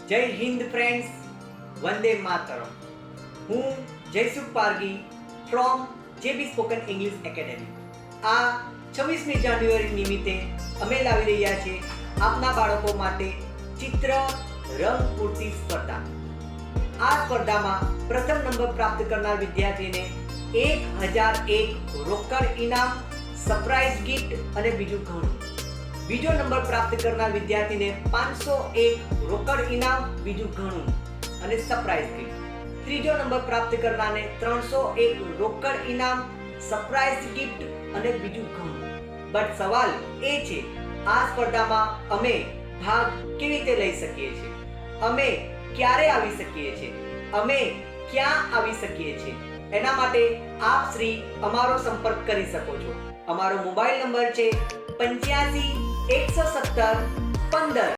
જય હિન્દ ફ્રેન્ડ્સ, વંદે માતરમ. હું Jaysukh Pargi from JB spoken English academy. આ 26મી જાન્યુઆરી નિમિત્તે અમે લાવી રહ્યા છીએ આપના બાળકો માટે ચિત્ર રંગ પૂર્તિ સ્પર્ધા. આ સ્પર્ધામાં પ્રથમ નંબર પ્રાપ્ત કરનાર વિદ્યાર્થીને 1001 રોકડ ઇનામ, સરપ્રાઈઝ ગિફ્ટ અને બીજું ઘણું. બીજો નંબર પ્રાપ્ત કરનાર વિદ્યાર્થીને 501 રોકડ ઇનામ, બીજું ઘણું અને સરપ્રાઈઝ ગિફ્ટ. ત્રીજો નંબર પ્રાપ્ત કરનારને 301 રોકડ ઇનામ, સરપ્રાઈઝ ગિફ્ટ અને બીજું ઘણું. બટ સવાલ એ છે, આ સ્પર્ધામાં અમે ભાગ કેવી રીતે લઈ શકીએ છીએ, અમે ક્યારે આવી શકીએ છીએ, અમે ક્યાં આવી શકીએ છીએ, એના માટે આપ શ્રી અમારો સંપર્ક કરી શકો છો. અમારો મોબાઈલ નંબર છે 85 117 15.